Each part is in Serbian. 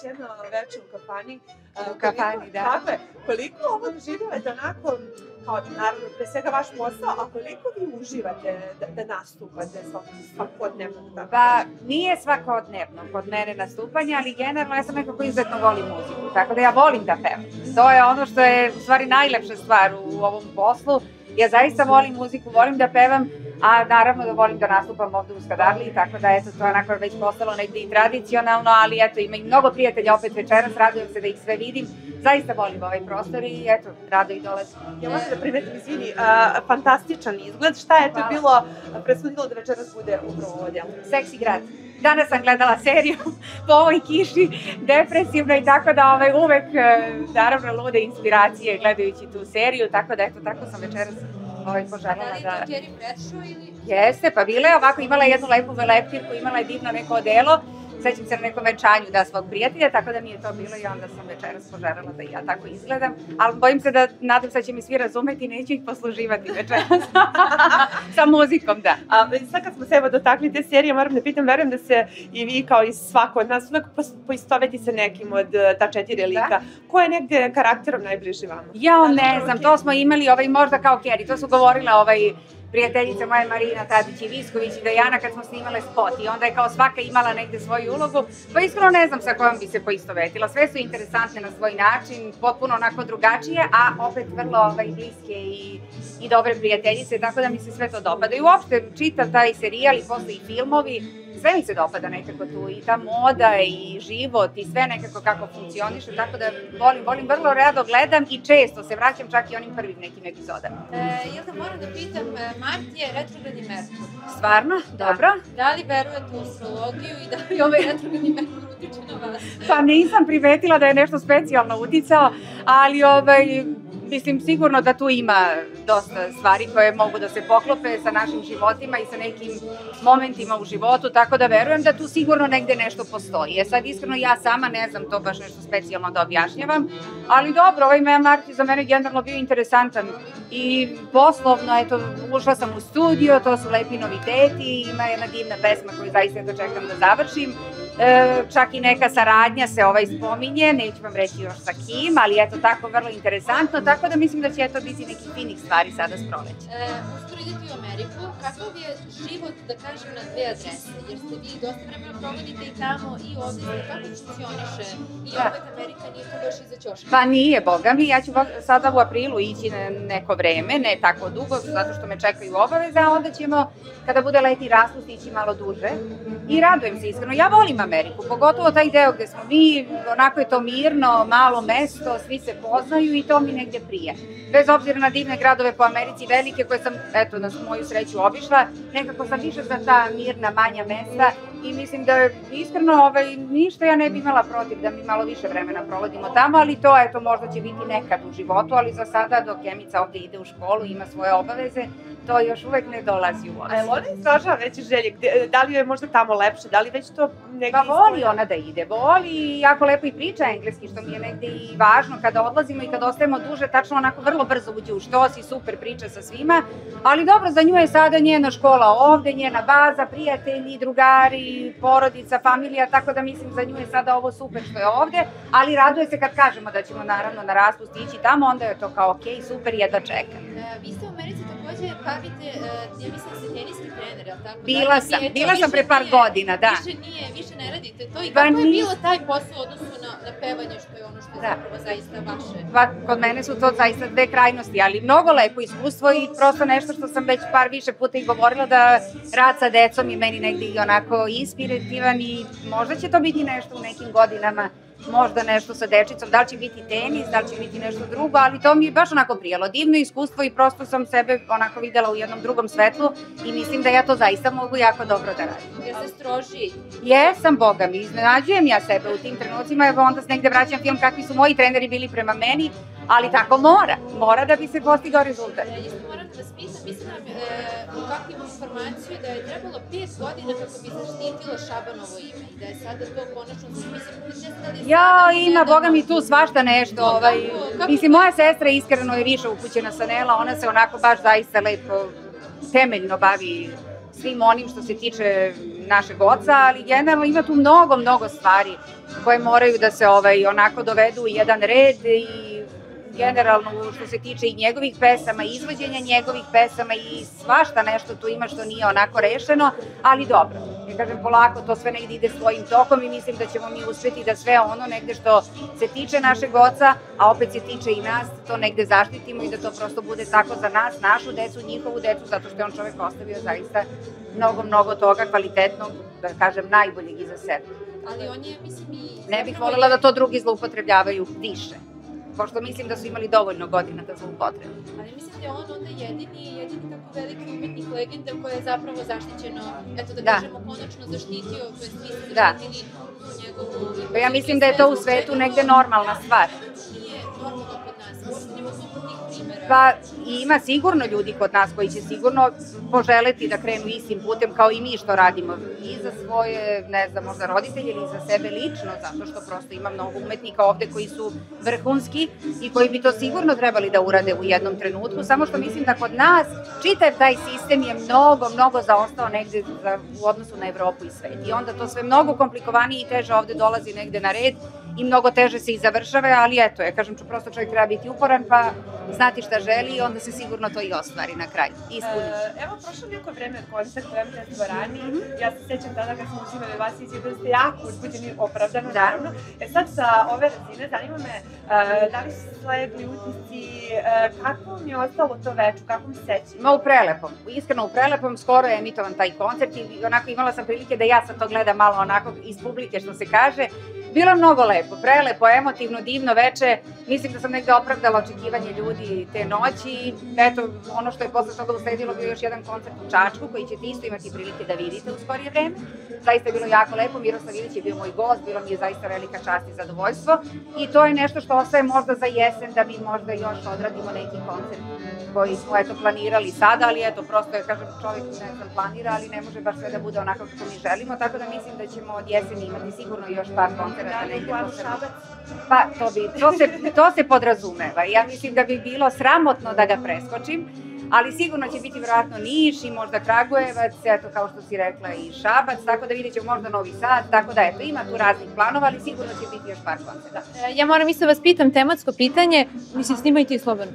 jedno večer u kafani. U kafani, da. Tako je. Koliko ovo doživljavate onako, kao naravno pre svega vaš posao, a koliko vi uživate da nastupate svakodnevno? Pa nije svakodnevno kod mene nastupanje, ali generalno ja sam nekako izuzetno volim muziku, tako da ja volim da pevam. To je ono što je u stvari najlepša stvar u ovom poslu. Ja zaista volim muziku, volim da pevam, a naravno da volim da nastupam ovde u Skadarliji, tako da eto, to je onako već postalo negde i tradicionalno, ali eto, ima i mnogo prijatelja opet večeras, radujem se da ih sve vidim, zaista volim ovaj prostor i eto, rado i dolazim. Ja moram da primetim, izvini, fantastičan izgled, šta je to bilo presudilo da večeras bude upravo ovo djelo? Seksi grad. Danas sam gledala seriju po ovoj kiši, depresivno i tako da uvek, naravno, lude inspiracije gledajući tu seriju, tako da eto, tako sam večeras poželjela da... Da li je to Jerry Bradshaw ili... Jeste, pa bila je ovako, imala je jednu lepu leptirku, imala je divno neko odelo, sećam se na nekom venčanju da svog prijatelja, tako da mi je to bilo i onda sam večeras poželjela da i ja tako izgledam, ali bojim se da, nadam se da će mi svi razumeti i neću ih posluživati večeras sa muzikom, da. Sad kad smo se evo dotakli te serije, moram da pitam, verujem da se i vi kao i svako od nas uvek poistoveti sa nekim od ta 4 lika. Ko je negde karakterom najbliži vama? Jao, ne znam, to smo imali možda kao Kerry, to su govorile prijateljica moja Marina Tadić i Visković i Dajana kad smo snimale spot i onda je kao svaka imala negde svoju ulogu, pa iskreno ne znam sa kojom bi se poistovetila. Sve su interesantne na svoj način, potpuno onako drugačije, a opet vrlo bliske i dobre prijateljice, tako da mi se sve to dopada. I uopšte čitav taj serijal i posle i filmovi, sve mi se dopada nekako tu, i ta moda i život i sve nekako kako funkcioniše, tako da volim, vrlo rado gledam i često se vraćam čak i onim prvim nekim epizodama. Jel da moram da pitam, Mart je retrogradni Merkur. Stvarno? Dobro. Da li verujete u astrologiju i da li ovaj retrogradni Merkur utiče na vas? Pa nisam primetila da je nešto specijalno uticao, ali mislim sigurno da tu ima dosta stvari koje mogu da se poklope sa našim životima i sa nekim momentima u životu, tako da verujem da tu sigurno negde nešto postoji. Sad iskreno ja sama ne znam to baš nešto specijalno da objašnjavam, ali dobro, ovaj Mart je za mene generalno bio interesantan i poslovno, eto, ušla sam u studio, to su lepi noviteti, ima jedna divna pesma koju zaista čekam da završim. Čak i neka saradnja se spominje, neću vam reći još sa kim, ali eto tako vrlo interesantno, tako da mislim da će eto biti nekih finih stvari sada s proleća. Uskoro idete u Ameriku, kakav je život, da kažem, na 2 adrese, jer ste vi dosta vremena provodite i tamo i ovde, kako funkcioniše i opet Amerika nije to baš iza ćoška? Pa nije, boga mi, ja ću sada u aprilu ići na neko vreme, ne tako dugo, zato što me čekaju obaveze, a onda ćemo, kada bude leti raspust, ići malo duže i radujem se iskreno. Ja volim Ameriku, pogotovo taj deo gde smo mi, onako je to mirno, malo mesto, svi se poznaju i to mi negdje prije. Bez obzira na divne gradove po Americi, velike, koje sam, eto, na moju sreću obišla, nekako sam više za ta mirna, manja mesta i mislim da iskreno ništa ja ne bi imala protiv da mi malo više vremena provodimo tamo, ali to, eto, možda će biti nekad u životu, ali za sada dok Emica ovde ide u školu, ima svoje obaveze, to još uvek ne dolazi u obzir. A je li ona izražava veće želje? Da li je možda tamo lepše? Da li već to negdje Pa voli ona da ide, voli i jako lepo i priča engleski, što mi je negde i važno kada odlazimo i kada ostajemo duže, tačno onako vrlo brzo uđe u štos i super priča sa svima, ali dobro, za nju je sada njena škola ovde, njena baza, prijatelji, drugari, porodica, familija, tako da mislim za nju je sada ovo super što je ovde, ali raduje se kad kažemo da ćemo naravno na raspust ići tamo, onda je to kao okej, super, jedva čekam. Vi ste u Americi takođe bavite, ja mislim da ste teniski trener, je li tako? Bila sam pre par godina, da. Više ne radite to i kako je bilo taj posao odnosno na pevanje, što je ono što je zapravo zaista vaše? Pa kod mene su to zaista 2 krajnosti, ali mnogo lepo iskustvo i prosto nešto što sam već više puta i govorila da rad sa decom je meni negdje i onako inspirativan i možda će to biti nešto u nekim godinama, možda nešto sa dečicom, da li će biti tenis, da li će biti nešto drugo, ali to mi je baš onako prijelo, divno iskustvo i prosto sam sebe onako videla u jednom drugom svetlu i mislim da ja to zaista mogu jako dobro da radim. Jel se stroži? Jesam, boga mi, iznenađujem ja sebe u tim trenucima, evo onda se negde vraćam film kakvi su moji treneri bili prema meni, ali tako mora da bi se postigao rezultat. Isto moram da vas pitam, mislim kako imam informaciju da je trebalo 5 godina kako bi zaštitilo Šabanovo ime i da je sada to konačno, mislim, ima, boga mi, tu svašta nešto, mislim, moja sestra iskreno je više upućena sa Nela, ona se onako baš zaista lepo, temeljno bavi svim onim što se tiče našeg oca, ali generalno ima tu mnogo stvari koje moraju da se onako dovedu u jedan red i generalno što se tiče i njegovih pesama, izvođenja njegovih pesama i svašta nešto tu ima što nije onako rešeno, ali dobro. Ja kažem, polako to sve negde ide svojim tokom i mislim da ćemo mi uspeti da sve ono negde što se tiče našeg oca, a opet se tiče i nas, to negde zaštitimo i da to prosto bude tako za nas, našu decu, njihovu decu, zato što je on čovek ostavio zaista mnogo toga kvalitetnog, da kažem, najboljeg iza sebe. Ali on je, mislim, i... Ne bih voljela da to drugi zloupotrebljavaju više, pošto mislim da su imali dovoljno godina da zloupotrebu. Ali mislim da je on onda jedini tako veliki umetnik legenda koji je zapravo zaštićeno, eto da kažemo, konačno zaštitio, to je svi se zaštitili njegovu... Pa ja mislim da je to u svetu negde normalna stvar. Nije normalno kod nas, možda nema suprotnih primjera. Pa ima sigurno ljudi kod nas koji će sigurno poželeti da krenu istim putem kao i mi što radimo i za svoje, ne znam, možda roditelje ili za sebe lično, zato što prosto ima mnogo umetnika ovde koji su vrhunski i koji bi to sigurno trebali da urade u jednom trenutku, samo što mislim da kod nas čitav taj sistem je mnogo zaostao negde u odnosu na Evropu i svet i onda to sve mnogo komplikovanije i teže ovde dolazi negde na red i mnogo teže se i završava, ali eto, ja kažem, prosto čovjek treba biti uporan pa znati šta želi i onda se sigurno to i ostvari na kraju, ispuni. Evo, prošlo neko vreme koncert u MTS dvorani, ja se sjećam tada kad smo uzimali vas i da ste jako uzbuđeni, opravdano, naravno. Sad sa ove razine, zanima me, da li su slegli utisci, kako vam je ostalo to večer, kako mi seći? Ma u Prelepom, iskreno u Prelepom, skoro je emitovan taj koncert i onako imala sam prilike da ja sad to gledam malo onako iz publike što se kaže. Bilo je mnogo lepo, prelepo, emotivno, divno veče, mislim da sam negde opravdala očekivanje ljudi te noći i eto, ono što je posle toga usledilo bio još jedan koncert u Čačku koji ćete isto imati prilike da vidite u skorije vreme. Zaista je bilo jako lepo, Miroslav Ilić je bio moj gost, bilo mi je zaista velika čast i zadovoljstvo i to je nešto što ostaje možda za jesen da mi možda još odradimo neki koncert koji smo eto planirali sada, ali eto prosto je, kažem, čovjek ne znam planira, ali ne može baš sve da bude onako kako mi želimo, tako da mislim da ćemo od jeseni imati sigurno još par koncerta. Pa to se podrazumeva. Ja mislim da bi bilo sramotno da ga preskočim, ali sigurno će biti vjerojatno Niš i možda Kragujevac, eto kao što si rekla i Šabac, tako da vidjet ćemo možda Novi Sad, tako da eto ima tu raznih planova, ali sigurno će biti još par koncerta. Ja moram isto vas pitam tematsko pitanje, mislim snimajte i slobodno.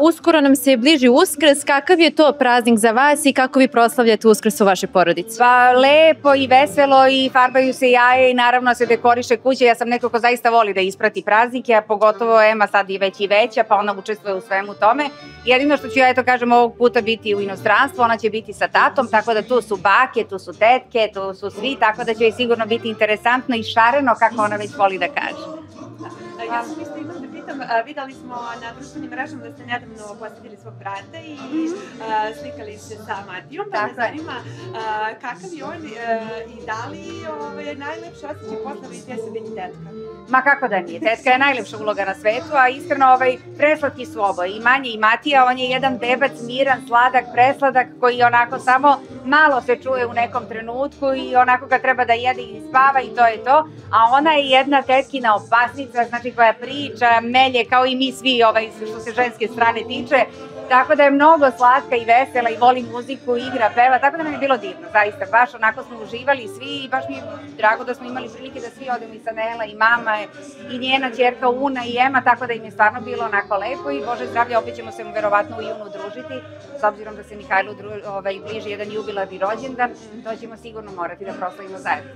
Uskoro nam se bliži Uskrs, kakav je to praznik za vas i kako vi proslavljate Uskrs u vašoj porodici? Pa lepo i veselo i farbaju se jaje i naravno se dekoriše kuće, ja sam neko ko zaista voli da isprati praznike, a pogotovo Ema sad je već i veća, pa ona učestvuje u svemu tome. Jedino što ću ja eto kažem ovog puta biti u inostranstvu, ona će biti sa tatom, tako da tu su bake, tu su tetke, tu su svi, tako da će joj sigurno biti interesantno i šareno kako ona već voli da kaže. Ja sam isto imam da pitam, videli smo na društvenim mrežama da ste nedavno posjetili svog brata i slikali se sa Matijom, pa me zanima kakav je on i da li je najlepše osjećaj posle vidite se biti tetka? Ma kako da nije, tetka je najlepša uloga na svetu, a iskreno preslatki su oboje, i Manje i Matija, on je jedan bebac, miran, sladak, presladak, koji onako samo malo se čuje u nekom trenutku i onako kad treba da jede i spava i to je to, a ona je jedna tetkina opasnica, znači koja priča, melje kao i mi svi što se ženske strane tiče, tako da je mnogo slatka i vesela i voli muziku, igra, peva, tako da nam je bilo divno, zaista, baš onako smo uživali svi i baš mi je drago da smo imali prilike da svi odemo i Sanela i mama i njena ćerka Una i Ema, tako da im je stvarno bilo onako lepo i Bože zdravlja, opet ćemo se verovatno u junu družiti, s obzirom da se Mihajlu bliži jedan jubilarni rođendan, to ćemo sigurno morati da proslavimo zajedno.